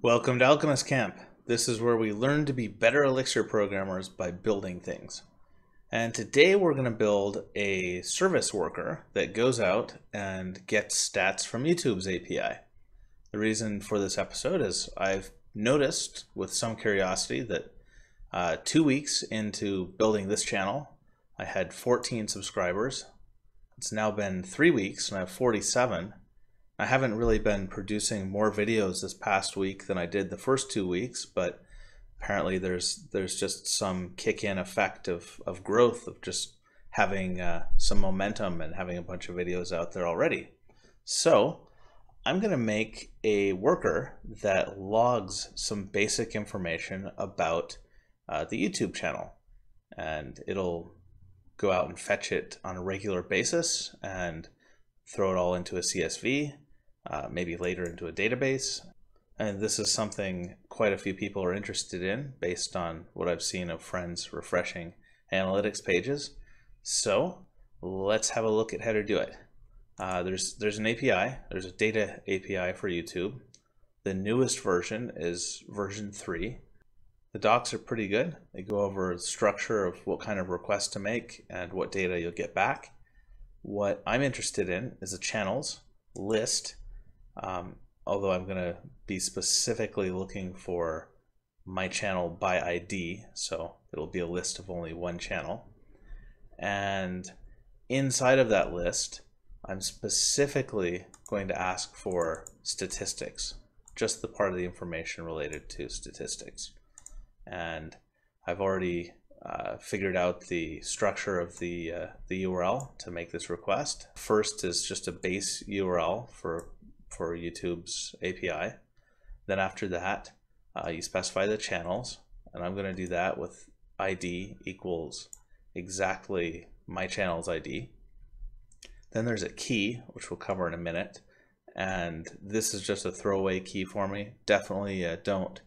Welcome to Alchemist.Camp. This is where we learn to be better Elixir programmers by building things. And today we're going to build a service worker that goes out and gets stats from YouTube's API. The reason for this episode is I've noticed with some curiosity that 2 weeks into building this channel, I had 14 subscribers. It's now been 3 weeks and I have 47. I haven't really been producing more videos this past week than I did the first 2 weeks, but apparently there's just some kick-in effect of growth, of just having some momentum and having a bunch of videos out there already. So I'm going to make a worker that logs some basic information about the YouTube channel, and it'll go out and fetch it on a regular basis and throw it all into a CSV, maybe later into a database. And this is something quite a few people are interested in based on what I've seen of friends refreshing analytics pages. So let's have a look at how to do it. There's an API, there's a data API for YouTube. The newest version is version 3. The docs are pretty good. They go over the structure of what kind of request to make and what data you'll get back. What I'm interested in is a channels list, although I'm going to be specifically looking for my channel by ID, so it'll be a list of only one channel. And inside of that list, I'm specifically going to ask for statistics, just the part of the information related to statistics. And I've already figured out the structure of the URL to make this request. First is just a base URL for YouTube's API. Then after that, you specify the channels, and I'm going to do that with ID equals exactly my channel's ID. Then there's a key, which we'll cover in a minute, and this is just a throwaway key for me. Definitely don't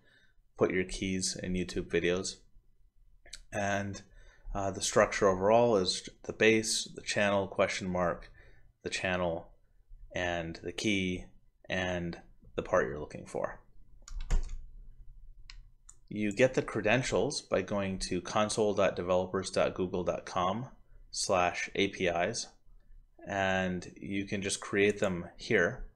put your keys in YouTube videos. And the structure overall is the base, the channel, question mark, the channel, and the key, and the part you're looking for. You get the credentials by going to console.developers.google.com/APIs, and you can just create them here.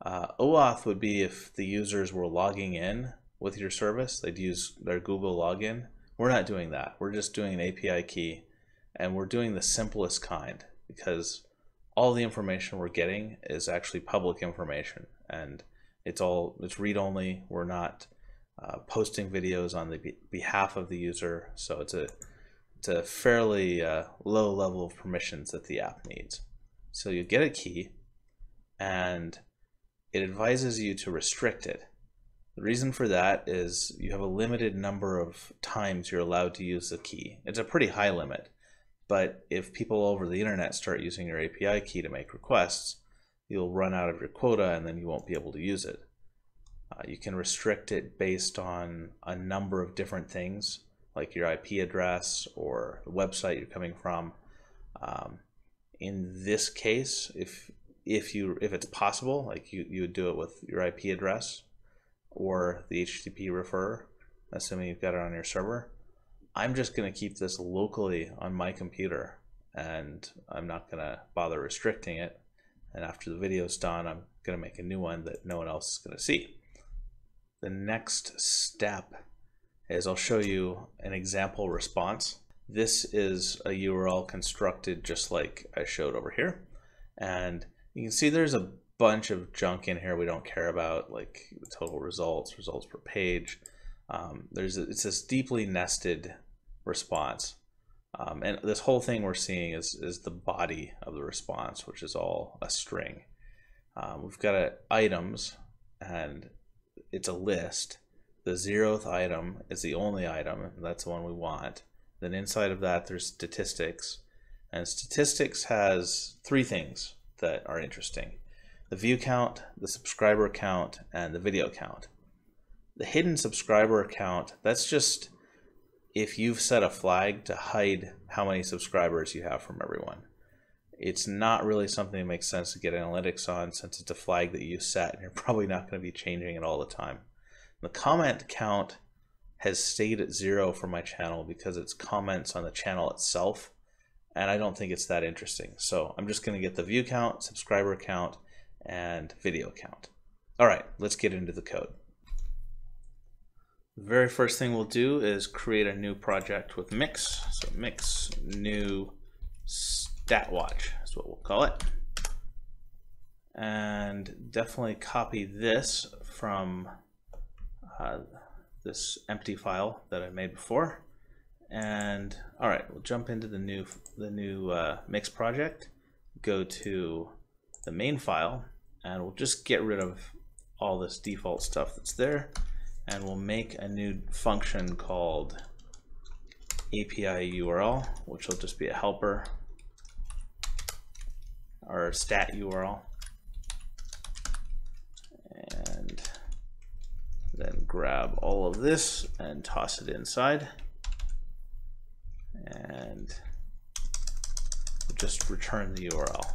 OAuth would be if the users were logging in with your service, they'd use their Google login. We're not doing that. We're just doing an API key, and we're doing the simplest kind because all the information we're getting is actually public information, and it's read-only. We're not posting videos on the behalf of the user, so it's a fairly low level of permissions that the app needs. So you get a key, and it advises you to restrict it. The reason for that is you have a limited number of times you're allowed to use the key. It's a pretty high limit, but if people over the internet start using your API key to make requests, you'll run out of your quota and then you won't be able to use it. You can restrict it based on a number of different things, like your IP address or the website you're coming from. In this case, if it's possible, like you would do it with your IP address or the HTTP referrer, assuming you've got it on your server. I'm just going to keep this locally on my computer, and I'm not going to bother restricting it. And after the video's done, I'm going to make a new one that no one else is going to see. The next step is I'll show you an example response. This is a URL constructed just like I showed over here. And you can see there's a bunch of junk in here we don't care about, like the total results per page. It's this deeply nested response, and this whole thing we're seeing is the body of the response, which is all a string. We've got items, and it's a list. The 0th item is the only item, and that's the one we want. Then inside of that there's statistics, and statistics has 3 things that are interesting: the view count, the subscriber count, and the video count. The hidden subscriber count, that's just if you've set a flag to hide how many subscribers you have from everyone. It's not really something that makes sense to get analytics on, since it's a flag that you set and you're probably not going to be changing it all the time. The comment count has stayed at 0 for my channel because it's comments on the channel itself, and I don't think it's that interesting. So I'm just going to get the view count, subscriber count, and video count. All right, let's get into the code. The very first thing we'll do is create a new project with mix. So mix new statwatch is what we'll call it. And definitely copy this from this empty file that I made before. And all right, we'll jump into the new mix project, go to the main file, and we'll just get rid of all this default stuff that's there, and we'll make a new function called API URL, which will just be a helper or stat URL, and then grab all of this and toss it inside, and just return the URL.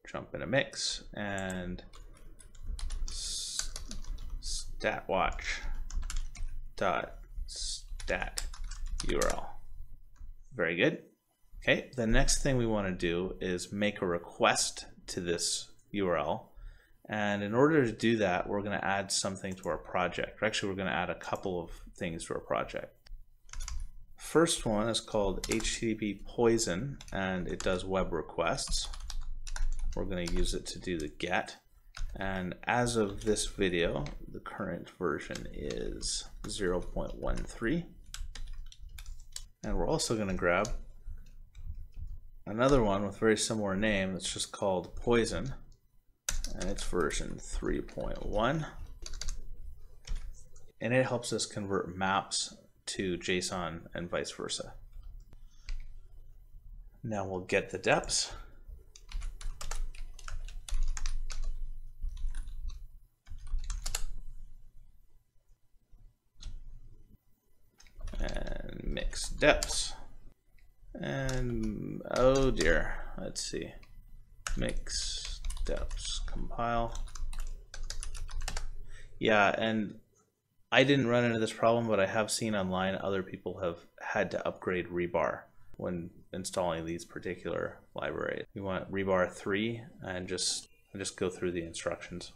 Jump in a mix and statwatch dot stat URL. Very good. Okay, the next thing we want to do is make a request to this URL, and in order to do that, we're going to add something to our project. Actually, we're going to add a couple of things to our project. First one is called HTTPoison, and it does web requests. We're going to use it to do the get, and as of this video, the current version is 0.13, and we're also going to grab another one with very similar name that's just called Poison, and it's version 3.1, and it helps us convert maps to JSON and vice versa. Now we'll get the deps. And mix deps, and oh dear, let's see, mix deps, compile. Yeah, and I didn't run into this problem, but I have seen online other people have had to upgrade rebar when installing these particular libraries. You want rebar 3, and just go through the instructions.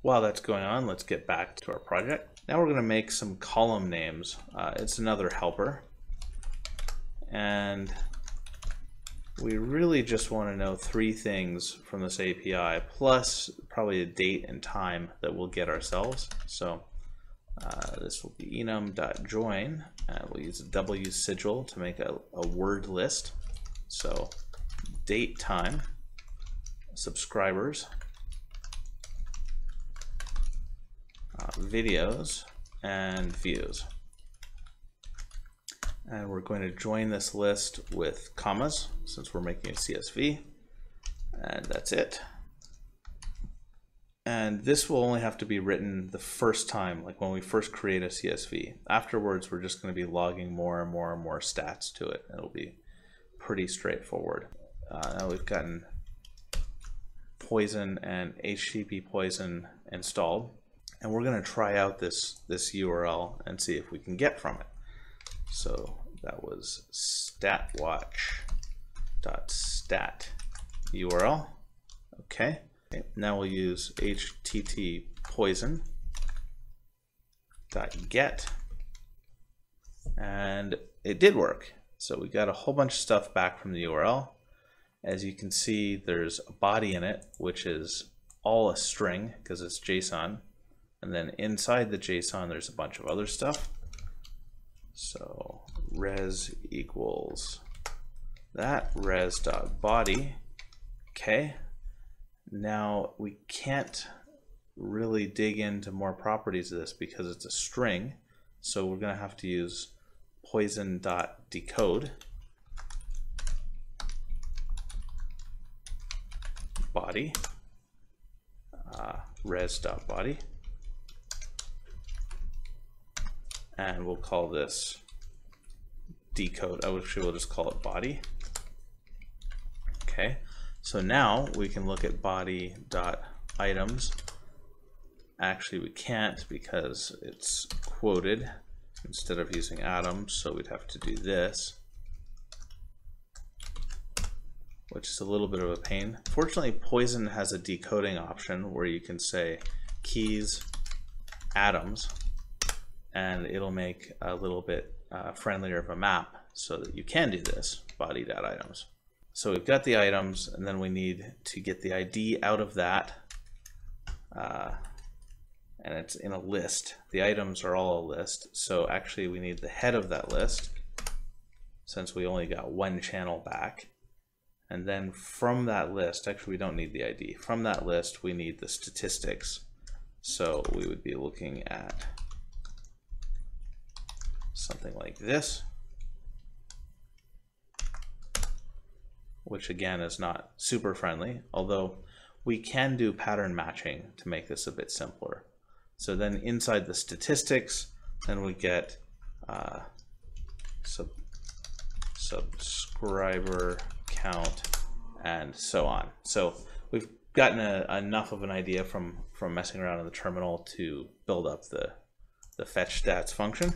While that's going on, let's get back to our project. Now we're going to make some column names. It's another helper, and we really just want to know 3 things from this API, plus probably a date and time that we'll get ourselves. So this will be enum.join, and we'll use a W sigil to make a word list. So date, time, subscribers, videos, and views. And we're going to join this list with commas since we're making a CSV, and that's it. And this will only have to be written the first time, like when we first create a CSV. Afterwards, we're just going to be logging more and more and more stats to it. It'll be pretty straightforward. Now we've gotten Poison and HTTPoison installed, and we're going to try out this URL and see if we can get from it. So that was statwatch.stat URL. Okay. Now we'll use HTTPoison.get, and it did work. So we got a whole bunch of stuff back from the URL. As you can see, there's a body in it, which is all a string because it's JSON. And then inside the JSON, there's a bunch of other stuff. So res equals that, res.body. Okay. Now we can't really dig into more properties of this because it's a string. So we're going to have to use poison.decode body, res.body. And we'll call this decode. Actually, we'll just call it body. Okay, so now we can look at body.items. Actually, we can't because it's quoted instead of using atoms, so we'd have to do this, which is a little bit of a pain. Fortunately, Poison has a decoding option where you can say keys atoms, and it'll make a little bit friendlier of a map so that you can do this, body.items. So we've got the items, and then we need to get the ID out of that, and it's in a list. The items are all a list, so actually we need the head of that list, since we only got one channel back. And then from that list, actually we don't need the ID. From that list, we need the statistics. So we would be looking at something like this, which again is not super friendly, although we can do pattern matching to make this a bit simpler. So then inside the statistics, then we get subscriber count and so on. So we've gotten enough of an idea from messing around in the terminal to build up the fetch stats function.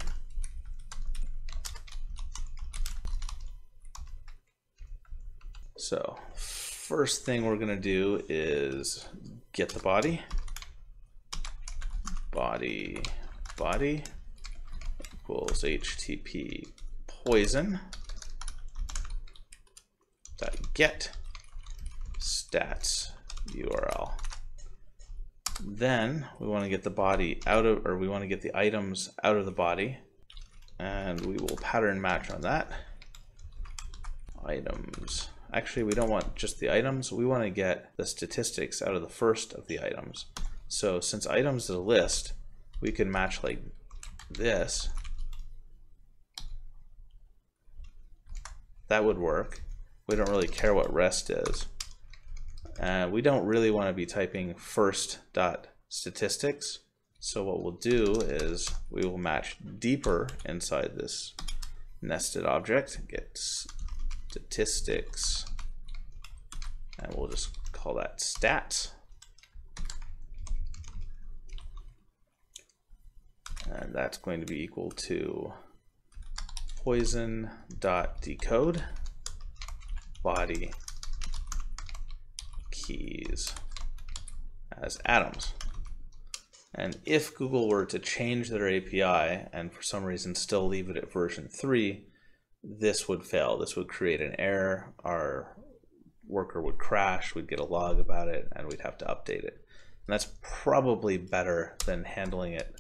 So first thing we're going to do is get the body. Body equals HTTPoison .get stats URL. Then we want to get the body out of, or we want to get the items out of the body, and we will pattern match on that. Items. Actually, we don't want just the items. We want to get the statistics out of the first of the items. So since items is a list, we can match like this. That would work. We don't really care what rest is. We don't really want to be typing first.statistics. So what we'll do is we will match deeper inside this nested object, get statistics, and we'll just call that stats. And that's going to be equal to poison.decode body keys as atoms. And if Google were to change their API and for some reason still leave it at version 3, this would fail. This would create an error. Our worker would crash, we'd get a log about it, and we'd have to update it. And that's probably better than handling it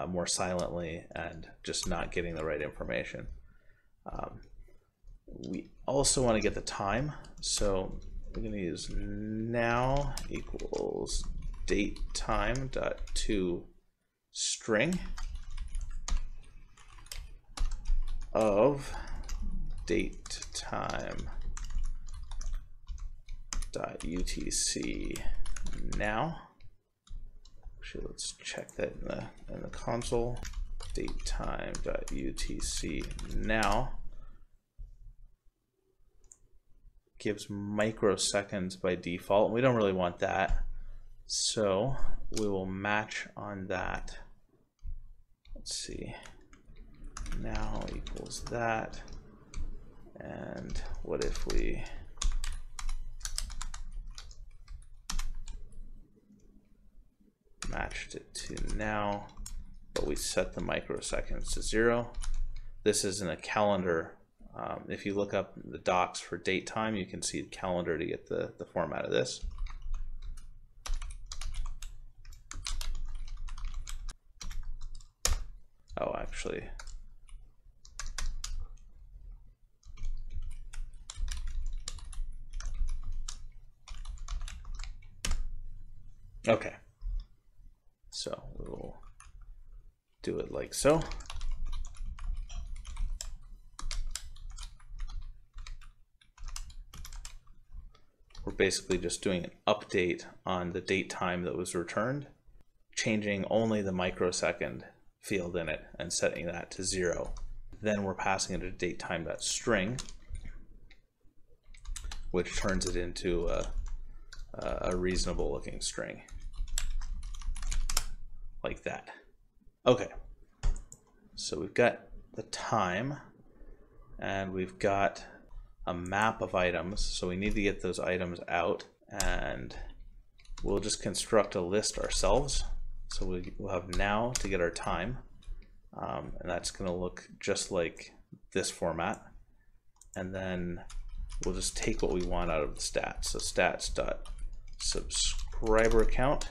more silently and just not getting the right information. We also want to get the time, so we're going to use now equals date time dot to string of date time dot UTC now. Actually, let's check that in the console. Date time dot UTC now gives microseconds by default. We don't really want that, so we will match on that. Let's see, now equals that, and what if we matched it to now, but we set the microseconds to 0. This is in a calendar. If you look up the docs for date time, you can see the calendar to get the format of this. Oh, actually, okay. So we'll do it like so. We're basically just doing an update on the date time that was returned, changing only the microsecond field in it and setting that to 0. Then we're passing it a datetime.string, which turns it into a reasonable looking string like that. Okay, so we've got the time and we've got a map of items, so we need to get those items out, and we'll just construct a list ourselves. So we'll have now to get our time, and that's going to look just like this format, and then we'll just take what we want out of the stats. So stats.subscriber count,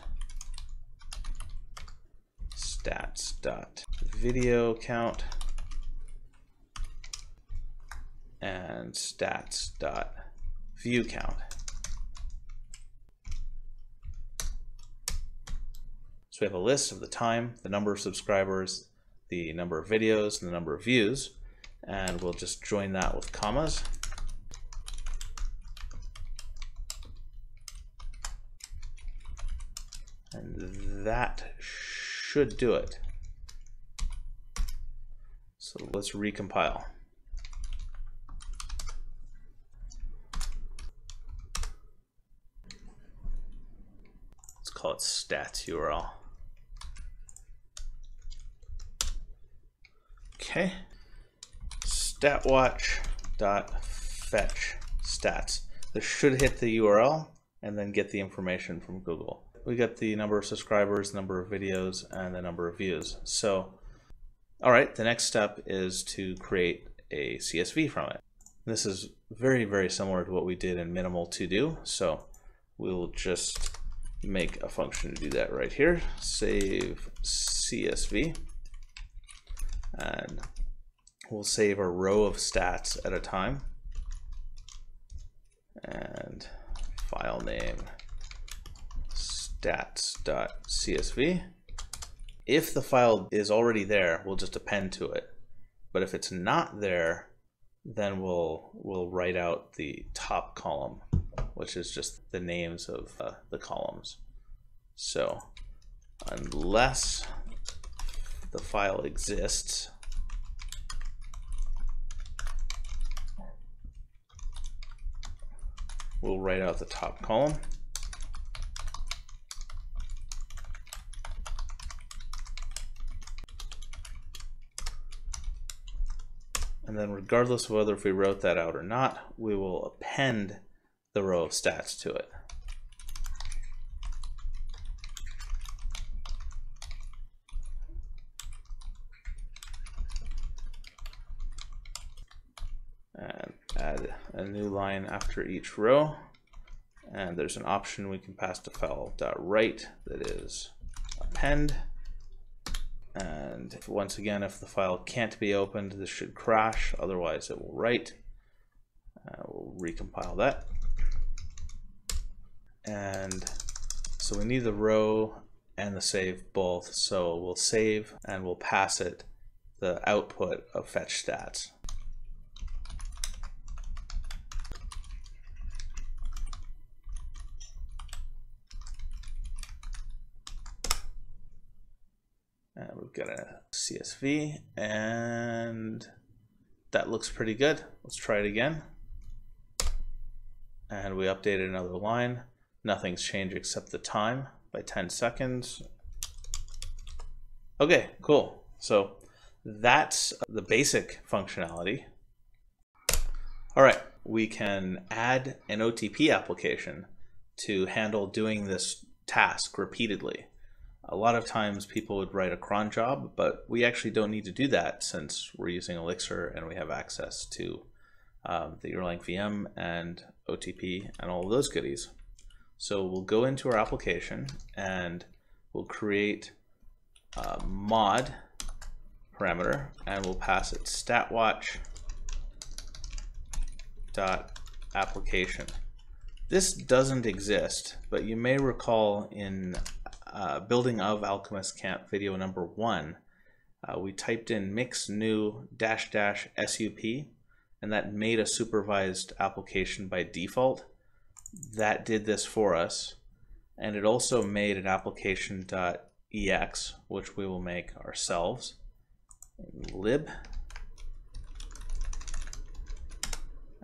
stats.video count, and stats.view count. So we have a list of the time, the number of subscribers, the number of videos, and the number of views, and we'll just join that with commas. And that should do it. So let's recompile. Let's call it stats URL. Okay, statwatch.fetch stats. This should hit the URL and then get the information from Google. We got the number of subscribers, number of videos, and the number of views. So, all right, the next step is to create a CSV from it. This is very, very similar to what we did in minimal to do. So we'll just make a function to do that right here. Save CSV. And we'll save a row of stats at a time, and file name stats.csv. If the file is already there, we'll just append to it, but if it's not there, then we'll write out the top column, which is just the names of the columns. So unless the file exists, we'll write out the top column. And then regardless of whether if we wrote that out or not, we will append the row of stats to it. And add a new line after each row, and there's an option we can pass to file.write that is append. And once again, if the file can't be opened, this should crash, otherwise it will write. We'll recompile that. And so we need the row and the save both, so we'll save and we'll pass it the output of fetch stats. And we've got a CSV, and that looks pretty good. Let's try it again. And we updated another line. Nothing's changed except the time by 10 seconds. Okay, cool. So that's the basic functionality. All right, we can add an OTP application to handle doing this task repeatedly. A lot of times people would write a cron job, but we actually don't need to do that since we're using Elixir and we have access to the Erlang VM and OTP and all of those goodies. So we'll go into our application and we'll create a mod parameter, and we'll pass it statwatch.application. This doesn't exist, but you may recall in building of Alchemist.Camp video number 1, we typed in mix new --sup, and that made a supervised application by default. That did this for us, and it also made an application.ex, which we will make ourselves in lib.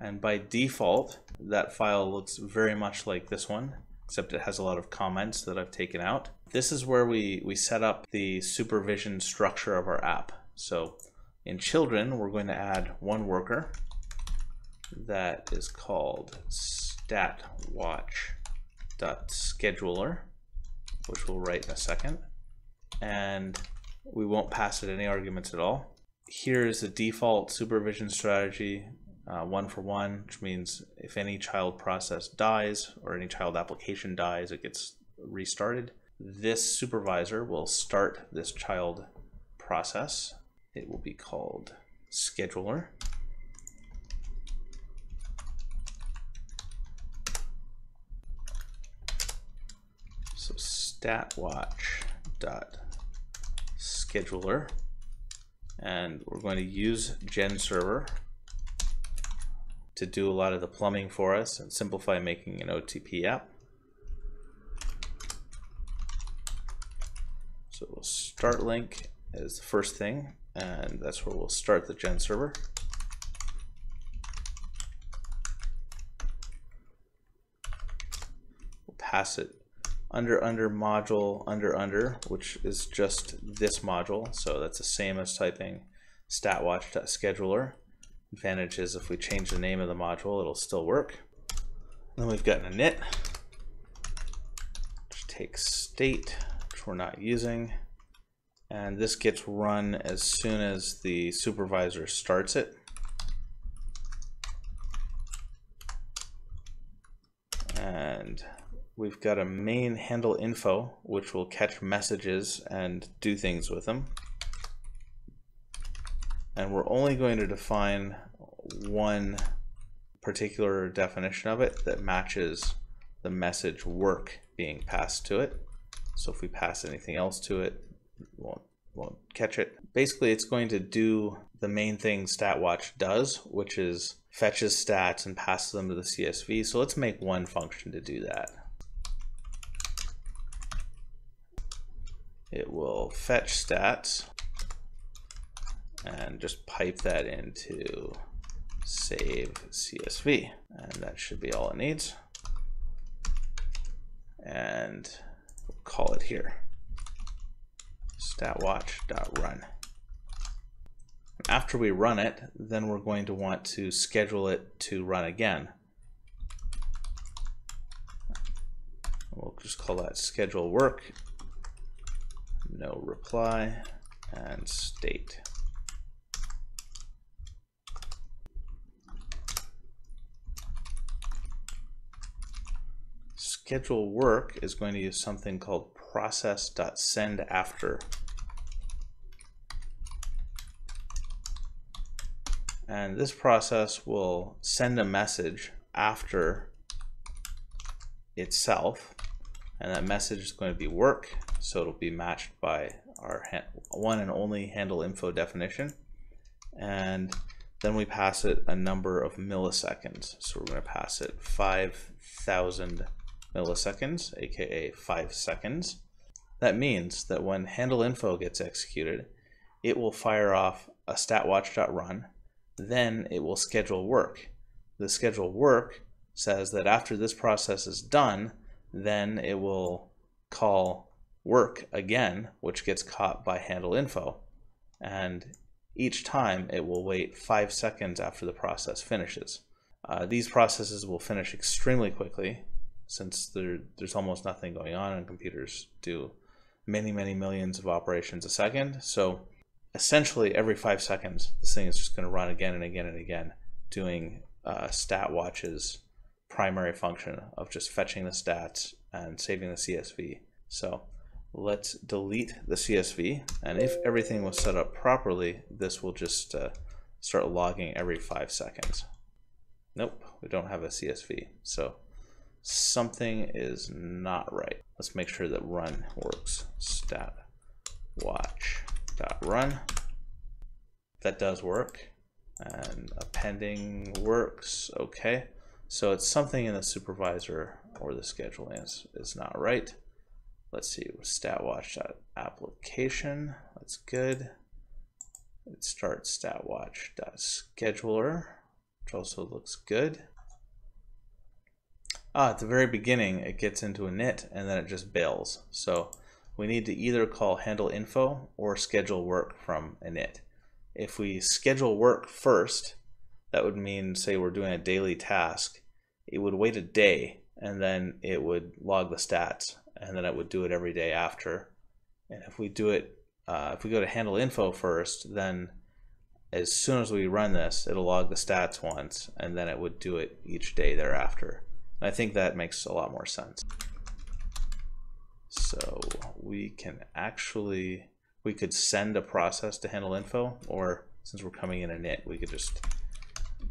And by default, that file looks very much like this one, except it has a lot of comments that I've taken out. This is where we set up the supervision structure of our app. So in children, we're going to add one worker that is called statWatch.scheduler, which we'll write in a second. And we won't pass it any arguments at all. Here's the default supervision strategy, 1-for-1, which means if any child process dies or any child application dies, it gets restarted. This supervisor will start this child process. It will be called scheduler. So statWatch.scheduler, and we're going to use GenServer to do a lot of the plumbing for us and simplify making an OTP app. So we'll start link as the first thing, and that's where we'll start the GenServer. We'll pass it under module under, which is just this module. So that's the same as typing statWatch.scheduler. Advantage is if we change the name of the module, it'll still work. And then we've got an init, which takes state, which we're not using. And this gets run as soon as the supervisor starts it. And we've got a main handle info, which will catch messages and do things with them. And we're only going to define one particular definition of it that matches the message work being passed to it. So if we pass anything else to it, won't catch it. Basically, it's going to do the main thing StatWatch does, which is fetches stats and passes them to the CSV. So let's make one function to do that. It will fetch stats and just pipe that into save CSV, and that should be all it needs. And we'll call it here statWatch.run. After we run it, then we're going to want to schedule it to run again. We'll just call that schedule work, no reply, and state. Schedule work is going to use something called process.sendAfter. And this process will send a message after itself, and that message is going to be work, so it'll be matched by our one and only handle info definition. And then we pass it a number of milliseconds. So we're going to pass it 5,000 milliseconds, aka 5 seconds. That means that when handle info gets executed, it will fire off a statWatch.run, then it will schedule work. The schedule work says that after this process is done, then it will call work again, which gets caught by handle info. And each time it will wait 5 seconds after the process finishes. These processes will finish extremely quickly, since there's almost nothing going on, and computers do many millions of operations a second. So essentially every 5 seconds, this thing is just going to run again and again and again, doing StatWatch's primary function of just fetching the stats and saving the CSV. So let's delete the CSV, and if everything was set up properly, this will just start logging every 5 seconds. Nope, we don't have a CSV, so something is not right. Let's make sure that run works. StatWatch.run. That does work, and appending works. Okay, so it's something in the supervisor or the scheduling is not right. Let's see, statWatch.application. That's good. It starts statWatch.scheduler. which also looks good. At the very beginning, it gets into a init and then it just bails. So we need to either call handle info or schedule work from init. If we schedule work first, that would mean, say we're doing a daily task, it would wait a day and then it would log the stats, and then it would do it every day after. And if we do it, if we go to handle info first, then as soon as we run this, it'll log the stats once, and then it would do it each day thereafter. And I think that makes a lot more sense. So we can actually, we could send a process to handle info, or since we're coming in init, we could just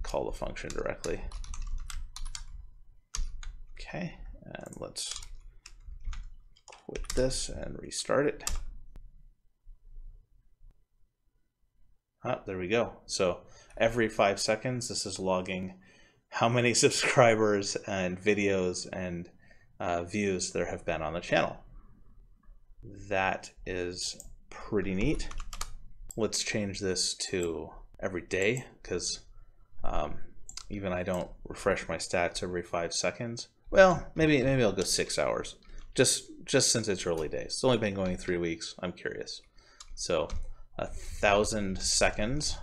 call the function directly. Okay, and let's quit this and restart it. There we go. So every 5 seconds, this is logging how many subscribers and videos and views there have been on the channel. That is pretty neat. Let's change this to every day, because even I don't refresh my stats every 5 seconds. Well, maybe I'll go 6 hours, just since it's early days. It's only been going 3 weeks. I'm curious. So 1,000 seconds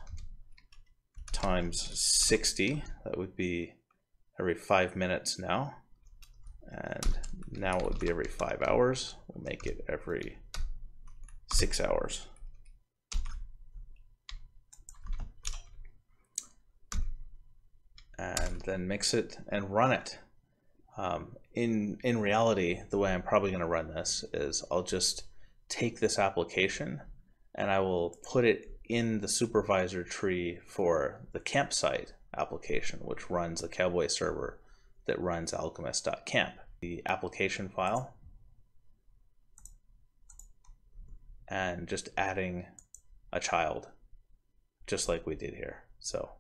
times 60, that would be every 5 minutes now. And now it would be every 5 hours. We'll make it every 6 hours. And then mix it and run it. In reality, the way I'm probably going to run this is I'll just take this application and I will put it in the supervisor tree for the campsite application, which runs a Cowboy server that runs Alchemist.Camp. The application file, and just adding a child, just like we did here. So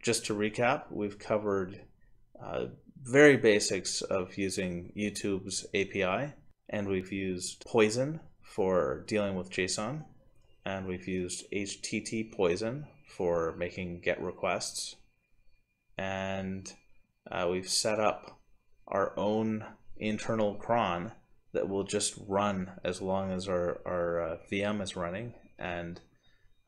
just to recap, we've covered very basics of using YouTube's API, and we've used Poison for dealing with JSON, and we've used HTTPoison for making GET requests, and we've set up our own internal cron that will just run as long as our VM is running, and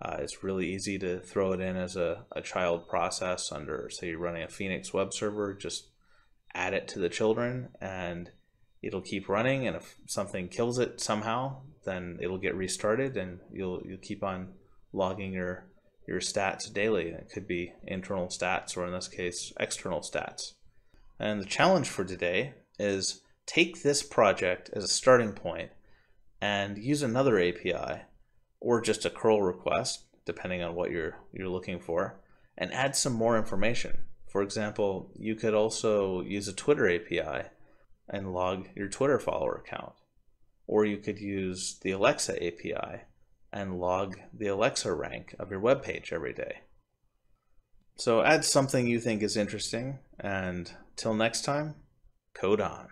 it's really easy to throw it in as a child process under, say you're running a Phoenix web server, just add it to the children and it'll keep running, and if something kills it somehow, then it'll get restarted and you'll keep on logging your stats daily. It could be internal stats, or in this case external stats. And the challenge for today is take this project as a starting point and use another API or just a curl request, depending on what you're looking for, and add some more information. For example, you could also use a Twitter API and log your Twitter follower count. Or you could use the Alexa API and log the Alexa rank of your web page every day. So add something you think is interesting, and till next time, code on.